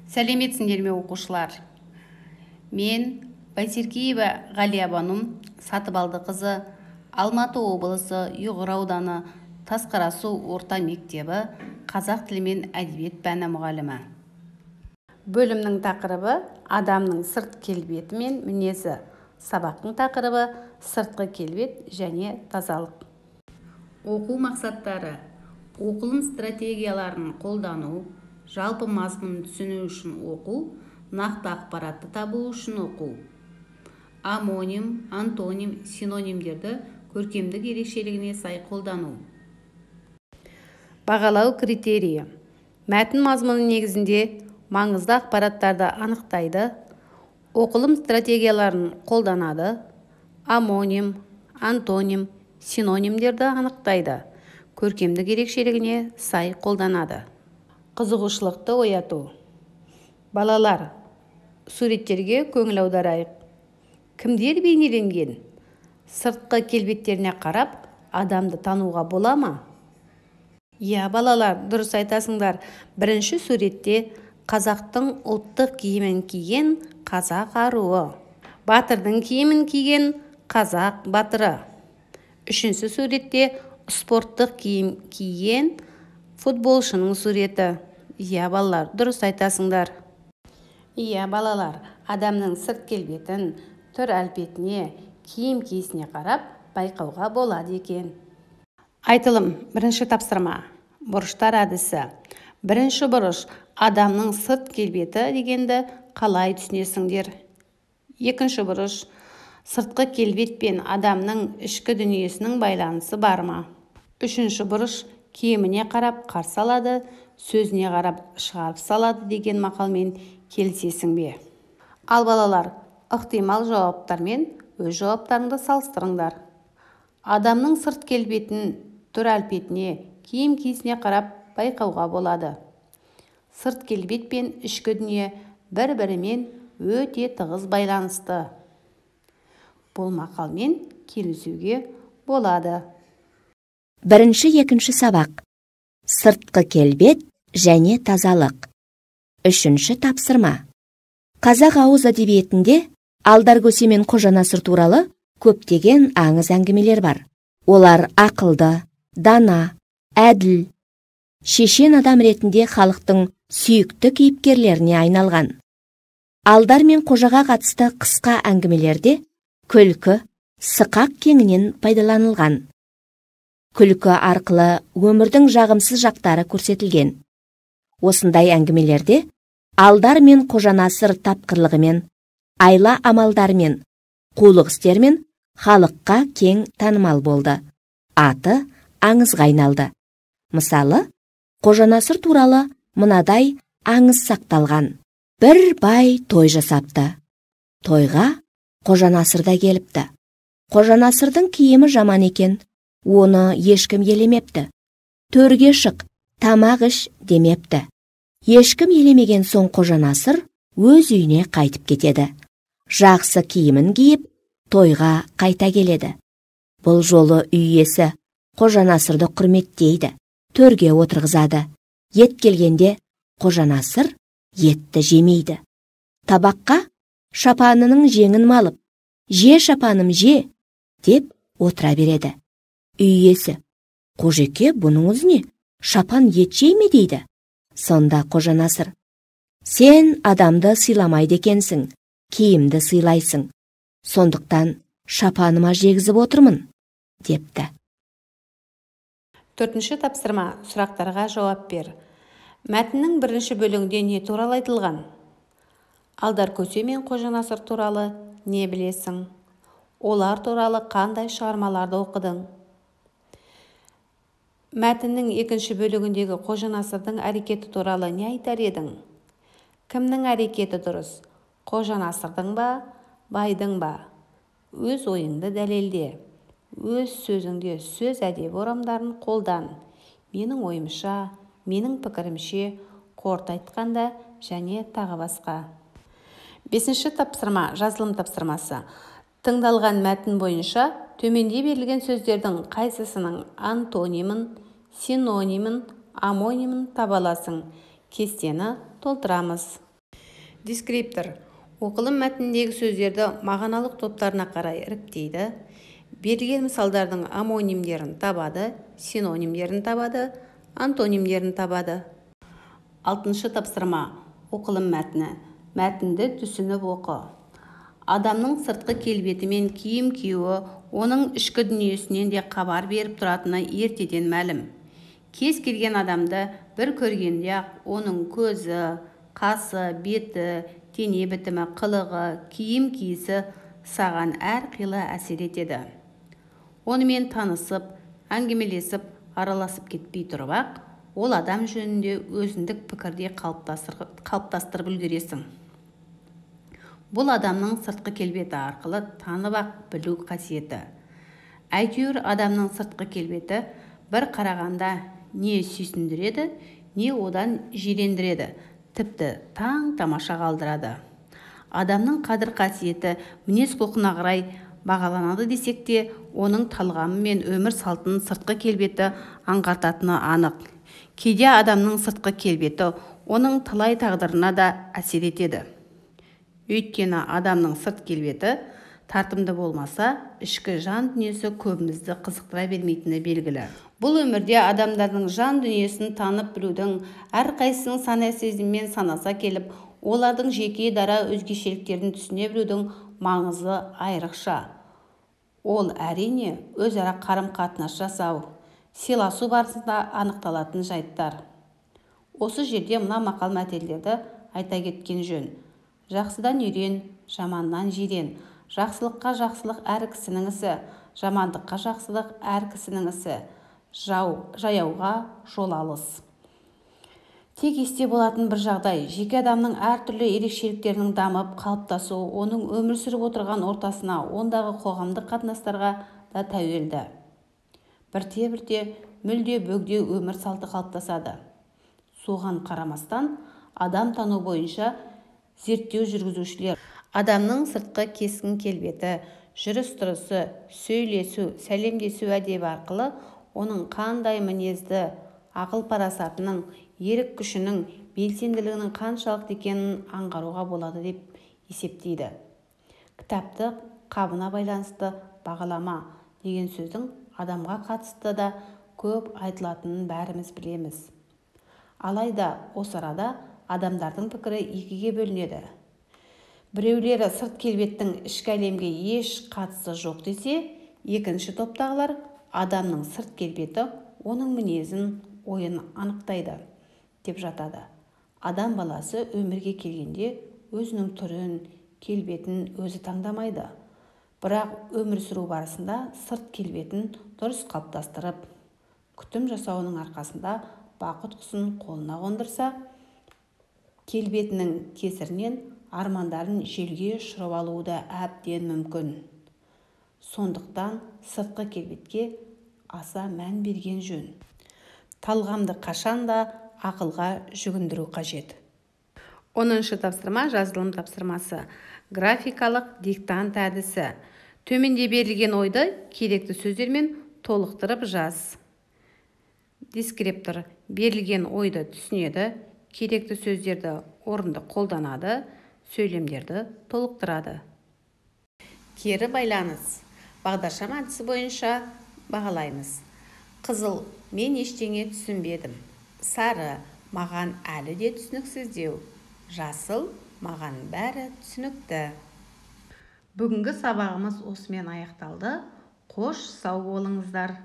Сәлеметсіңдер ме оқушылар? Мен Байсеркеева Ғалиябаным Сатыбалдықызы, Алматы облысы Ұйғыр ауданы Тасқарасу орта мектебі қазақ тілі мен әдебиет пәні мұғалімі. Бөлімнің тақырыбы адамның сырт келбеті мен мінезі. Сабақтың тақырыбы сыртқы келбет және тазалық. Оқу мақсаттары: оқылым стратегияларын қолдану, жалпы мазмұнын түсіну үшін оқу, нақты ақпаратты табу үшін оқу. Амоним, антоним, синонимдерді көркемдік ерекшелігіне сай қолдану. Бағалау критерийі: мәтін мазмұны негізінде маңызды ақпараттарды анықтайды, оқылым стратегияларын қолданады, амоним, антоним, синонимдерді анықтайды, көркемдік ерекшелігіне сай қолданады. Қызығушылықты ояту. Балалар, суреттерге көңіл аударайық. Кімдер бейнеленген? Сыртқы келбеттеріне қарап, адамды тануға бола ма? Иә, балалар, дұрыс айтасыңдар. Бірінші суретте қазақтың ұлттық киімін киген қазақ аруы, батырдың киімін киген қазақ батыры. Үшінші суретте спорттық киім киген футболшының суреті. Иә, балалар, дұрыс айтасыңдар. Иә, балалар, адамның сырт келбетін түр әлпетіне, киім киісіне қарап байқауға болады екен. Айтылым: бірінші тапсырма. Бұрыштар әдісі. Бірінші бұрыш: адамның сырт келбеті дегенді қалай түсінесіңдер? Екінші бұрыш: сыртқы келбет пен адамның ішкі дүниесінің байланысы бар ма? Үшінші бұрыш: киіміне қарап қарсы алады, сөзіне қарап шығарып салады деген мақалмен келісесің бе? Ал балалар, ықтимал жауаптармен өз жауаптарыңды салыстырыңдар. Адамның сырт келбетін түр әлпетіне, киім киісіне қарап байқауға болады. Сырт келбет пен ішкі дүние бір-бірімен өте тығыз байланысты. Бұл мақалмен келісуге болады. Бірінші екінші сабақ: сыртқы келбет және тазалық. Үшінші тапсырма. Қазақ ауыз әдебиетінде Алдар Көсе мен Қожанасыр туралы көптеген аңыз әңгімелер бар. Олар ақылды, дана, әділ, шешен адам ретінде халықтың сүйікті кейіпкерлеріне айналған. Алдар мен Қожаға қатысты қысқа әңгімелерде күлкі, сықақ кеңінен пайдаланылған. Күлкі арқылы өмірдің жағымсыз жақтары көрсетілген. Осындай әңгімелерде Алдар мен Қожанасыр тапқырлығымен, айла амалдарымен, қулық істермен халыққа кең танымал болды. Аты аңызға айналды. Мысалы, Қожанасыр туралы мынадай аңыз сақталған. Бір бай той жасапты. Тойға Қожанасыр да келіпті. Қожанасырдың киімі жаман екен. Оны ешкім елемепті. Төрге шық, тамақ іш демепті. Ешкім елемеген соң Қожанасыр өз үйіне қайтып кетеді. Жақсы киімін киіп, тойға қайта келеді. Бұл жолы үй иесі Қожанасырды құрметтейді, төрге отырғызады. Ет келгенде Қожанасыр етті жемейді. Табаққа шапанының жеңін малып, «Же, шапаным, же!» деп отыра береді. Үй иесі: «Қожеке, бұныңыз не? Шапан ет жей ме?» дейді. Сонда Қожанасыр: «Сен адамды сыйламайды екенсің, киімді сыйлайсың. Сондықтан шапаныма жегізіп отырмын» депті. Төртінші тапсырма. Сұрақтарға жауап бер. Мәтіннің бірінші бөлігінде не туралы айтылған? Алдар Көсе мен Қожанасыр туралы не білесің? Олар туралы қандай шығармаларды оқыдың? Мәтіннің екінші бөлігіндегі Қожанасырдың әрекеті туралы не айтар едің? Кімнің әрекеті дұрыс? Қожанасырдың ба, байдың ба? Өз ойыңды дәлелде. Өз сөзіңде сөз әдебі орамдарын қолдан. Менің ойымша, менің пікірімше, қорыта айтқанда және тағы басқа. Бесінші тапсырма. Жазылым тапсырмасы. Тыңдалған мәтін бойынша төменде берілген сөздердің қайсысының антонимін, синонимін, амонимін таба аласың? Кестені толтырамыз. Дескриптор оқылым мәтініндегі сөздерді мағыналық топтарына қарай іріктейді. Берілген мысалдардың амонимдерін табады, синонимдерін табады, антонимдерін табады. 6-шы тапсырма. Оқылым мәтіні. Мәтінді түсініп оқы. Адамның сыртқы келбеті мен киім киюі оның ішкі дүниесінен де хабар беріп тұратыны ертеден мәлім. Кез келген адамды бір көргенде-ақ оның көзі, қасы, беті, дене бітімі, қылығы, киім киісі саған әрқилы әсер етеді. Онымен танысып, әңгімелесіп, араласып кетпей тұрып-ақ, ол адам жөнінде өзіндік пікірде қалыптастырып үлгересің. Бұл адамның сыртқы келбеті арқылы танып-ақ білу қасиеті. Әйтеуір адамның сыртқы келбеті бір қарағанда не сүйсіндіреді, не одан жирендіреді, тіпті таң-тамаша қалдырады. Адамның қадір қасиеті мінез құлқына қарай бағаланады десек те, оның талғамы мен өмір салтын сыртқы келбеті аңғартатыны анық. Кейде адамның сыртқы келбеті оның талай тағдырына да әсер етеді. Өйткені адамның сырт келбеті тартымды болмаса, ішкі жан дүниесі көбімізді қызықтыра бермейтіні белгілі. Бұл өмірде адамдардың жан дүниесін танып білудің, әрқайсының сана сезіммен санаса келіп, олардың жеке дара өзгешеліктерін түсіне білудің маңызы айрықша. Ол әрине өзара қарым-қатынас жасау, сыйласу барысында анықталатын жайттар. Осы жерде мына мақал-мәтелдерді айта кеткен жөн. Жақсыдан үйрен, жаманнан жирен. Жақсылыққа жақсылық әр кісінің ісі, жамандыққа жақсылық әр кісінің ісі. Жаяуға жол алыс. Тек есте болатын бір жағдай, жеке адамның әртүрлі ерекшеліктерінің дамып, қалыптасуы, оның өмір сүріп отырған ортасына, ондағы қоғамдық қатынастарға да тәуелді. Бірте-бірте мүлде бөгде өмір салты қалыптасады. Соған қарамастан, адам тану бойынша зерттеу жүргізушілер адамның сыртқы кескін келбеті, жүріс-тұрысы, сөйлесу, сәлемдесу әдебі арқылы оның қандай мінезді, ақыл-парасатының, ерік күшінің, белсенділігінің қаншалықты екенін аңғаруға болады деп есептейді. Кітапты қабына байланысты бағалама деген сөздің адамға қатысты да көп айтылатынын бәріміз білеміз. Алайда осы арада адамдардың пікірі екіге бөлінеді. Біреулері сырт келбеттің ішкі әлемге еш қатысы жоқ десе, екінші топтағылар адамның сырт келбеті оның мінезін, ойын анықтайды деп жатады. Адам баласы өмірге келгенде өзінің түрін, келбетін өзі таңдамайды. Бірақ өмір сүру барысында сырт келбетін дұрыс қалыптастырып, күтім жасауының арқасында бақыт құсын қолына қондырса, келбетінің кесірінен армандарын желге ұшырып алуы да әбден мүмкін. Сондықтан сыртқы келбетке аса мән берген жөн. Талғамды қашанда ақылға жүгіндіру қажет. 10-шы тапсырма жазылым тапсырмасы. Графикалық диктант әдісі. Төменде берілген ойды керекті сөздермен толықтырып жаз. Дескриптор берілген ойды түсінеді, керекті сөздерді орынды қолданады, сөйлемдерді толықтырады. Кері байланыс. Бағдаршам әдісі бойынша бағалаймыз. Қызыл, мен ештеңе түсінбедім. Сары, маған әлі де түсініксіздеу. Жасыл, маған бәрі түсінікті. Бүгінгі сабағымыз осымен аяқталды. Қош сау болыңыздар.